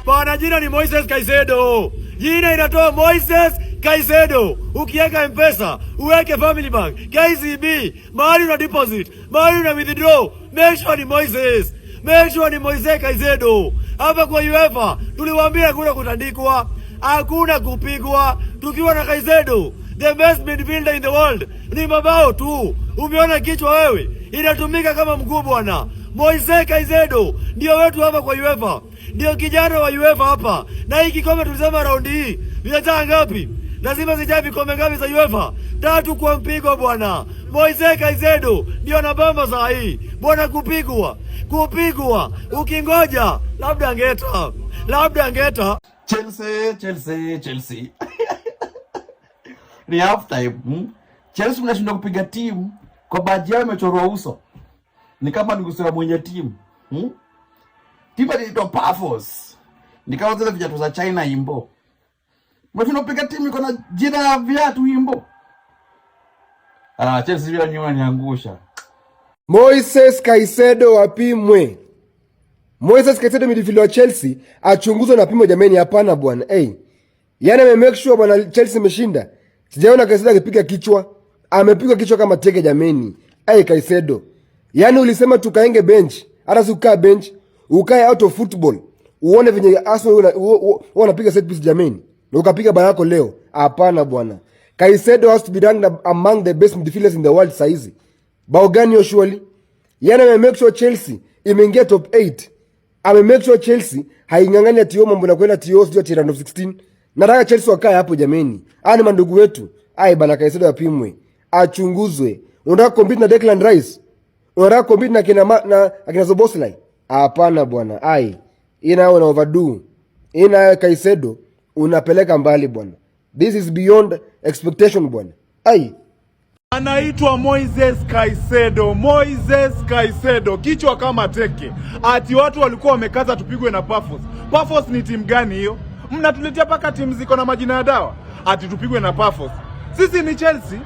Bwana jina ni Moises Caicedo. Jina inatoa Moises Caicedo. Ukiweka M-Pesa, uweke Family Bank, KCB, mahali una deposit, mahali una withdraw, make sure ni Moises. Make sure ni Moises Caicedo. Hapa kwa UEFA tuliwaambia hakuna kutandikwa, hakuna kupigwa. Tukiwa na Caicedo, the best midfielder in the world, ni mabao tu. Umeona kichwa wewe? Inatumika kama mguu bwana. Moises Caicedo ndio wetu hapa kwa UEFA. Ndio kijana wa UEFA hapa. Na hii kikombe tulisema raundi hii vinataka ngapi? Lazima zijaa vikombe ngapi za UEFA? 3 kwa mpigo bwana. Moises Caicedo ndio nabamba saa hii. Bwana kupigwa. Ukingoja labda angeta. Chelsea. Ni half time. Chelsea mnashinda kupiga timu kwa baadhi yao imechorwa uso. Ni kama ni kusema mwenye timu. Timu inaitwa Pafos. Ni kama zile viatu za China imbo. Mnashinda kupiga timu iko na jina ya viatu imbo. Chelsea bila nyuma niangusha. Moises Caicedo wapimwe. Moises Caicedo midfielder wa Chelsea achunguzwe na pimo jameni, hapana bwana. Yaani make sure bwana Chelsea imeshinda. Sijaona Caicedo akipiga kichwa. Amepiga kichwa kama teke jameni. Caicedo. Yaani ulisema tukaenge bench. Hata si ukaa bench, ukae out of football. Uone venye Arsenal wanapiga set piece jameni. Na ukapiga barako leo. Hapana bwana. Caicedo has to be ranked among the best midfielders in the world saizi. Bao gani yo surely? Yana make sure Chelsea imeingia top 8. Make sure Chelsea haingangani ati mambo na kwenda TO sio ati round of 16. Nataka Chelsea wakae hapo jameni. Ni mandugu wetu. Bana Caicedo apimwe. Achunguzwe. Unataka compete na Declan Rice? Unataka compete na akina Szoboszlai? Hapana bwana. Ina una overdo. Ina Caicedo unapeleka mbali bwana. This is beyond expectation bwana. Anaitwa Moises Caicedo. Kichwa kama teke. Ati watu walikuwa wamekaza tupigwe na Pafos. Pafos ni timu gani hiyo? Mnatuletea paka timu ziko na majina ya dawa. Ati tupigwe na Pafos. Sisi ni Chelsea.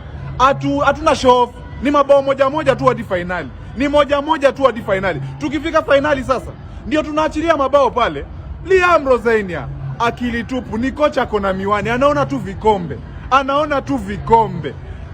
Hatuna show off. Ni mabao moja tu hadi finali. Tukifika finali sasa ndio tunaachilia mabao pale. Liam Rosenia akili tupu, ni kocha kona miwani, anaona tu vikombe.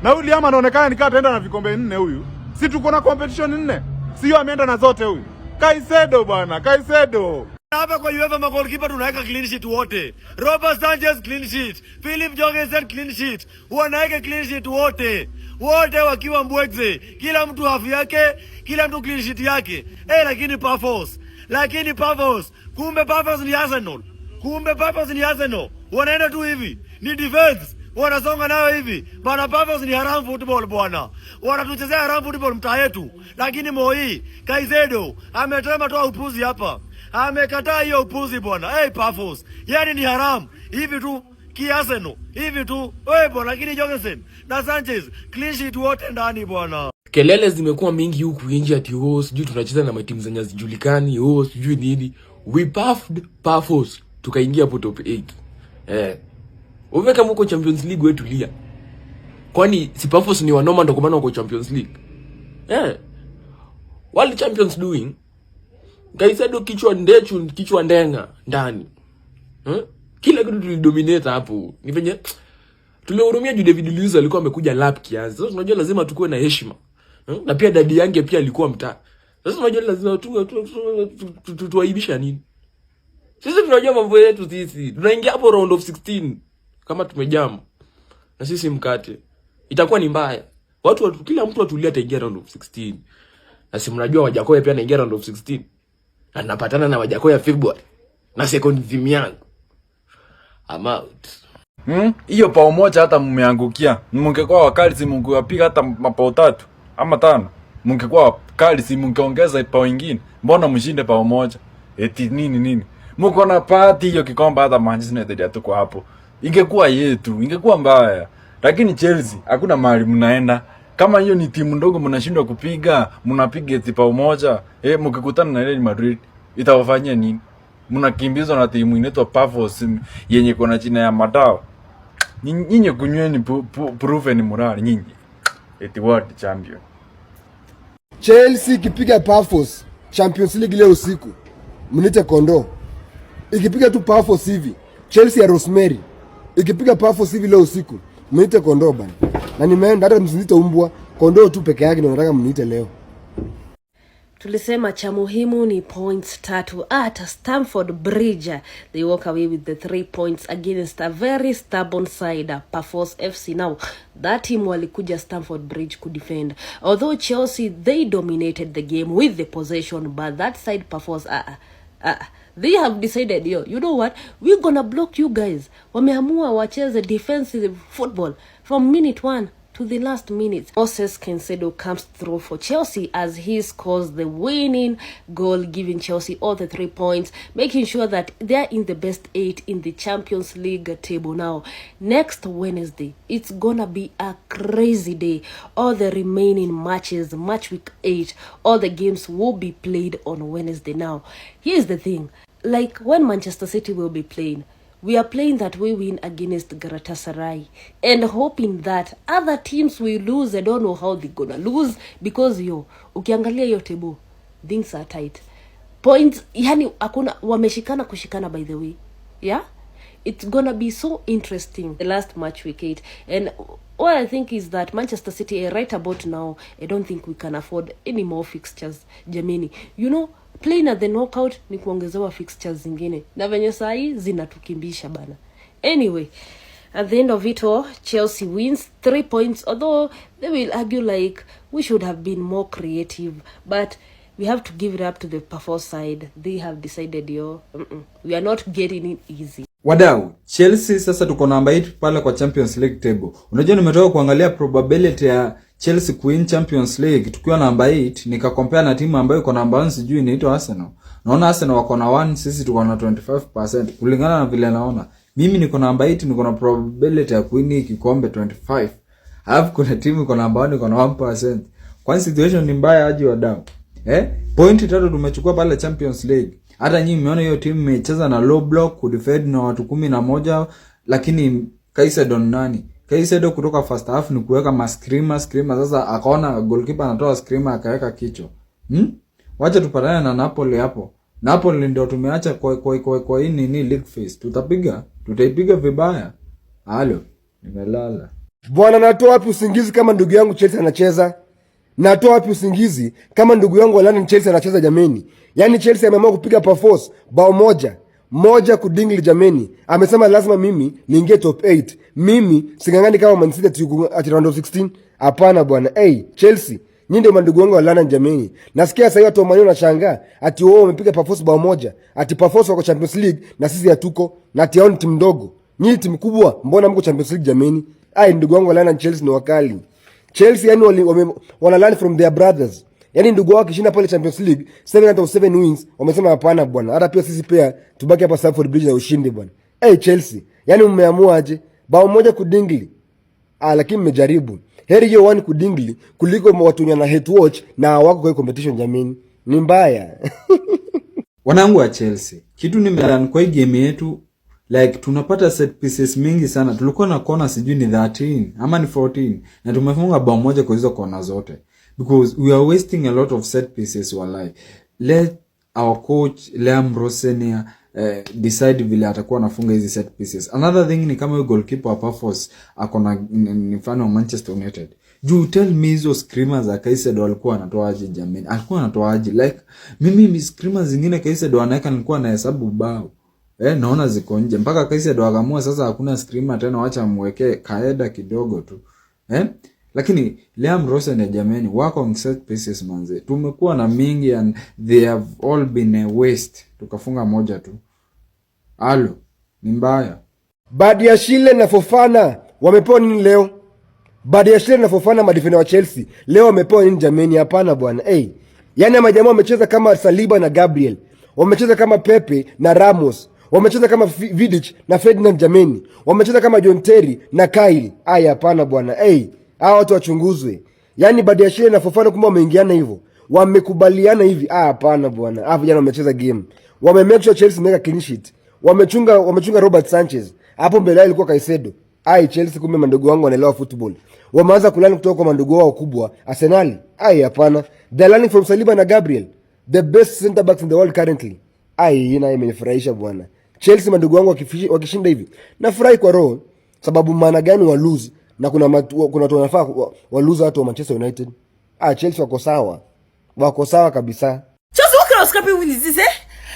Na huyu Liam anaonekana ni kama ataenda na vikombe 4 huyu. Si tuko na competition 4. Sio ameenda na zote huyu. Caicedo bwana, Caicedo. Hapa kwa UEFA magolikipa tunaweka clean sheet wote. Robert Sanchez clean sheet, Philip Jorgensen clean sheet. Wanaweka clean sheet wote. Wote wakiwa mbwekze. Kila mtu hafu yake, kila mtu clean sheet yake. Lakini Pafos. Kumbe Pafos ni Arsenal. Wanaenda tu hivi. Ni defense. Wanasonga nayo hivi. Bana Pafos ni haram football bwana. Wanatuchezea haram football mtaa yetu. Lakini Moi Caicedo ametema toa upuzi hapa. Amekataa hiyo upuzi bwana. Pafos. Yaani ni haram. Hivi tu Arsenal. Hivi tu. Bwana, lakini Jorgensen na Sanchez clean sheet wote ndani bwana. Kelele zimekuwa mingi huku nje ati sijui tunacheza na matimu zenye zijulikani, sijui nini. We puffed Pafos tukaingia hapo top 8. Wewe kama uko Champions League wewe tulia. Kwani si Pafos ni wanoma ndo kwa maana uko Champions League? World Champions doing. Caicedo kichwa ndenga ndani. Kila kitu tulidominate hapo. Ni venye tulihurumia juu David Luiz alikuwa amekuja lap kiasi. Sasa unajua lazima tukue na heshima. Na pia dadi yangu pia alikuwa mtaa. Sasa unajua lazima tuaibisha nini? Sisi tunajua mambo yetu sisi. Tunaingia hapo round of 16 kama tumejam. Na sisi mkate. Itakuwa ni mbaya. Kila mtu atulia ataingia round of 16. Na si mnajua Wajakoya pia anaingia round of 16. Na napatana na Wajakoya February. Na second team yangu. I'm out. Hiyo pao moja hata mmeangukia. Mungekuwa wakali si mungewapiga hata mapao 3 ama 5. Mungekuwa wakali si mungeongeza pao nyingine. Mbona mshinde pao moja? Eti nini? Mko na party hiyo kikombe hata Manchester United hatuko hapo. Ingekuwa yetu, ingekuwa mbaya. Lakini Chelsea hakuna mahali mnaenda. Kama hiyo ni timu ndogo mnashindwa kupiga, mnapiga eti pao moja. Mkikutana na Real Madrid itawafanyia nini? Mnakimbizwa na timu inaitwa Pafos yenye kuna jina ya madao. Nyinyi kunyweni proven moral nyinyi. Eti world champion. Chelsea kipiga Pafos Champions League leo usiku. Mnite kondo. ikipiga tu power force hivi, Chelsea ya Rosemary ikipiga power force hivi leo usiku, mniite kondoo bana. Na nimeenda hata msiniite umbwa, kondoo tu peke yake ndio nataka mniite leo. Tulisema cha muhimu ni points 3 at Stamford Bridge. They walk away with the 3 points against a very stubborn side, Paphos FC. Now, that team walikuja Stamford Bridge could defend. Although Chelsea, they dominated the game with the possession, but that side, Paphos, they have decided, you know what, we're gonna block you guys. Wameamua wacheze defensive football from minute 1 to the last minute. Moses Caicedo comes through for Chelsea as he scores the winning goal, giving Chelsea all the 3 points, making sure that they're in the best 8 in the Champions League table. Now, next Wednesday, it's gonna be a crazy day. All the remaining matches, match week 8, all the games will be played on Wednesday. Now, here's the thing. Like when Manchester City will be playing, we are playing that we win against Galatasaray and hoping that other teams will lose. I don't know how they're gonna lose because ukiangalia hiyo table, things are tight. Points, yani hakuna wameshikana kushikana by the way. Yeah? It's gonna be so interesting the last match week 8. And what I think is that Manchester City right about now, I don't think we can afford any more fixtures, Jamini. Playing at the knockout ni kuongezewa fixtures zingine. Na venye saa hii zinatukimbisha bana. Anyway, at the end of it all, Chelsea wins 3 points. Although they will argue like we should have been more creative, but we have to give it up to the Paphos side. They have decided we are not getting it easy. Wadau, Chelsea sasa tuko namba 8 pale kwa Champions League table. Unajua nimetoka kuangalia probability ya Chelsea kuwin Champions League tukiwa namba 8, nikakompare na timu ambayo iko namba 1 sijui inaitwa Arsenal. Naona Arsenal wako na 1, sisi tuko na 25%. Kulingana na vile naona, mimi niko namba 8, niko na probability ya kuwin kikombe 25. Alafu kuna timu iko namba 1 iko na 1%. Kwa situation ni mbaya aje wadau. Point 3 tumechukua pale Champions League. Hata nyinyi mmeona hiyo timu imecheza na low block, kudefend na watu 11, lakini Caicedo nani? Caicedo kutoka first half ni kuweka screamer. Sasa akaona goalkeeper anatoa screamer akaweka kichwa. Wacha tupatane na Napoli hapo. Napoli ndio tumeacha kwa hii nini league phase. Tutaipiga vibaya. Halo, nimelala. Bwana, natoa wapi usingizi kama ndugu yangu Chelsea anacheza? Natoa wapi usingizi kama ndugu yangu wa London Chelsea anacheza jameni? Yaani Chelsea ameamua kupiga Paphos bao moja kudingli jameni. Amesema lazima mimi niingie top 8. Mimi singangani kama Man City ati round of 16. Hapana bwana. Chelsea, nyinyi ndio mandugu wangu wa London jameni. Nasikia sasa watu wa Man U wanashangaa ati wao wamepiga Paphos bao moja. Ati Paphos wako Champions League na sisi hatuko. Na ati hao ni timu ndogo. Nyinyi timu kubwa, mbona mko Champions League jameni? Ndugu wangu wa London Chelsea ni wakali. Chelsea yani wana learn from their brothers. Yani ndugu wao kishinda pale Champions League 7 out of 7 wins, wamesema hapana bwana. Hata pia sisi pia tubaki hapa Stamford Bridge na ushindi bwana. Chelsea, yani mmeamua aje? Bao moja kudingli. Lakini mmejaribu. Heri hiyo 1 kudingli kuliko watu na hate watch na wako kwa competition jamini. Ni mbaya. Wanangu wa Chelsea, kitu nimelan kwa hii game yetu, like tunapata set pieces mingi sana. Tulikuwa na kona sijui ni 13 ama ni 14 na tumefunga bao moja kwa hizo kona zote. Because we are wasting a lot of set pieces wallahi. Let our coach Liam Rosenior decide vile atakuwa anafunga hizi set pieces. Another thing ni kama goalkeeper Paphos akona ni mfano wa Manchester United. You tell me hizo screamers za Caicedo alikuwa anatoa aje jamani? Alikuwa anatoa aje? Like mimi screamers zingine Caicedo anaweka nilikuwa na hesabu bao. Naona ziko nje. Mpaka Caicedo akamua sasa hakuna screamer tena, wacha amwekee kaeda kidogo tu. Lakini Liam Rosen jamani wako on set pieces manze. Tumekuwa na mingi and they have all been a waste. Tukafunga moja tu. Halo, ni mbaya. Badiashile na Fofana wamepewa nini leo? Badiashile na Fofana madefender wa Chelsea leo wamepewa nini jamani? Hapana bwana. Yaani majamaa wamecheza kama Saliba na Gabriel. Wamecheza kama Pepe na Ramos. Wamecheza kama Vidic na Ferdinand jamani. Wamecheza kama John Terry na Kyle. Hapana bwana. Hao watu wachunguzwe. Yaani Badiashile na Fofana kumbe wameingiana hivyo. Wamekubaliana hivi. Hapana bwana. Hapo jana wamecheza game. Wamemake sure Chelsea meka clean sheet. Wamechunga Robert Sanchez. Hapo mbele ilikuwa Caicedo. Chelsea kumbe mandugu wangu wanaelewa football. Wameanza kulani kutoka kwa mandugu wao kubwa Arsenal. Hapana. They are learning from Saliba na Gabriel, the best center backs in the world currently. Ina imenifurahisha bwana. Chelsea mandugu wangu wakishinda hivi, nafurahi kwa roho, sababu maana gani wa lose na kuna watu wanafaa wa lose watu wa Manchester United. Chelsea wako sawa kabisa. Chelsea, what kind of scrappy win is this, eh?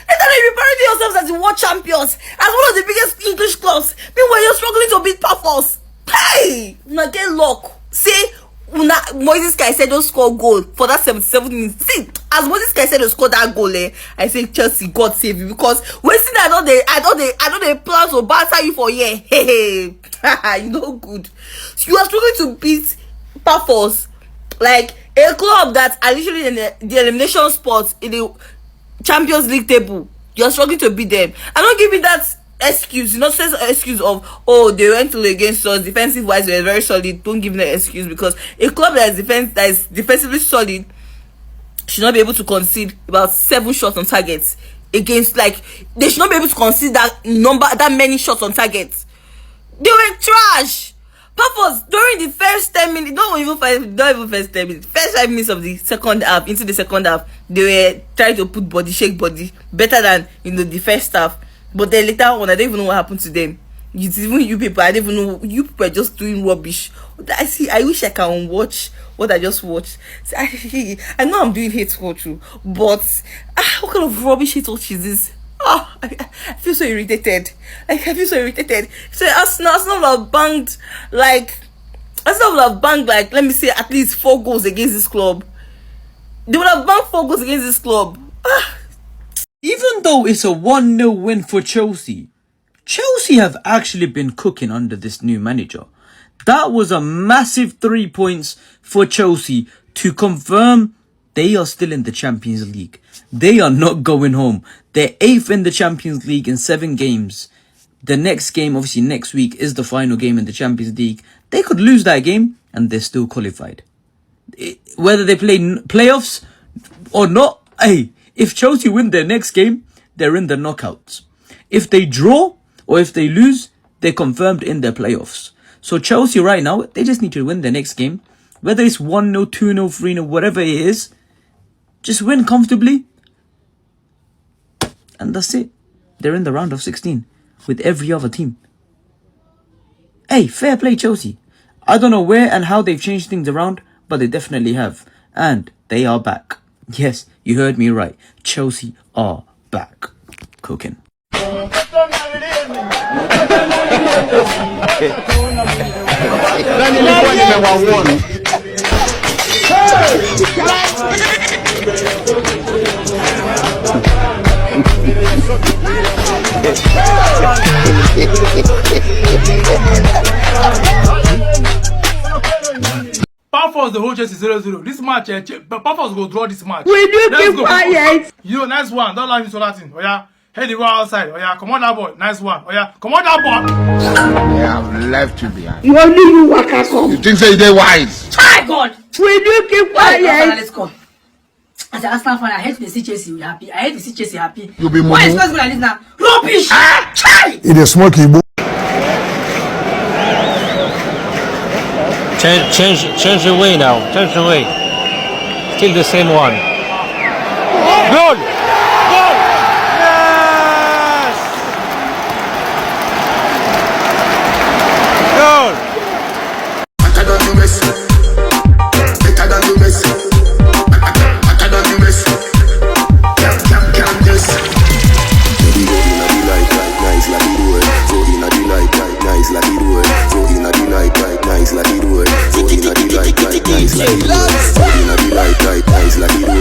I thought you'd be parading yourselves as the world champions, as one of the biggest English clubs. Meanwhile, you're struggling to beat Pafos. Hey! Now get luck. See, Moises Caicedo score goal for that 77 minutes. See, as Moises Caicedo scored that goal, I say Chelsea, God save you, because when see that I know they plan to batter you for year. Hey, you know good. So you are struggling to beat Pafos, like a club that are literally in the elimination spot in the Champions League table. You're struggling to beat them. I don't give me that excuse, not say excuse of, oh, they went to against us defensive wise, they're very solid. Don't give them an excuse, because a club that is defensively solid should not be able to concede about 7 shots on target against, like, they should not be able to concede that many shots on target. They were trash. Purpose during the first 10 minutes, not even first 10 minutes, first 5 minutes of the second half, into the second half, they were trying to put shake body better than the first half. But then later on, I don't even know what happened to them. Even you people, I don't even know. You people are just doing rubbish. I wish I can watch what I just watched. See, I know I'm doing hate watch, but what kind of rubbish hate watch is this? I feel so irritated. So Arsenal have banged like, let me say, at least 4 goals against this club. They would have banged 4 goals against this club. Even though it's a 1-0 win for Chelsea, Chelsea have actually been cooking under this new manager. That was a massive 3 points for Chelsea to confirm they are still in the Champions League. They are not going home. They're 8th in the Champions League in 7 games. The next game, obviously next week, is the final game in the Champions League. They could lose that game and they're still qualified. Whether they play playoffs or not, hey, if Chelsea win their next game, they're in the knockouts. If they draw or if they lose, they're confirmed in their playoffs. So Chelsea right now, they just need to win their next game. Whether it's 1-0, 2-0, 3-0, whatever it is, just win comfortably. And that's it. They're in the round of 16 with every other team. Hey, fair play Chelsea. I don't know where and how they've changed things around, but they definitely have. And they are back. Yes, you heard me right. Chelsea are back. Cooking. Pafos the whole Chelsea 0-0. This match, Pafos will draw this match. Will you keep quiet? You, nice one. Don't lie to Latin. Oh yeah, head the wall outside. Oh yeah, come on that boy. Nice one. Oh yeah, come on that boy. Yeah, I've left you behind. You only you work at home. You think so? They're wise. Try God. Will you keep quiet? Let's go. As an Arsenal fan, I hate to see Chelsea happy. I hate to see Chelsea happy. You'll be more. Why is possible like this now? Rubbish! Try! It is smoky. Change the way now. Change the way. Still the same one. Goal! Goal! Yes! Goal! Better than you Messi. Better than you Messi. Better than you Messi. Can't this. Nice like it would. Throw in a delight, nice like it would. Throw in a delight, nice like it would. Throw in a delight, nice like it would. Throw in a delight, nice like it would.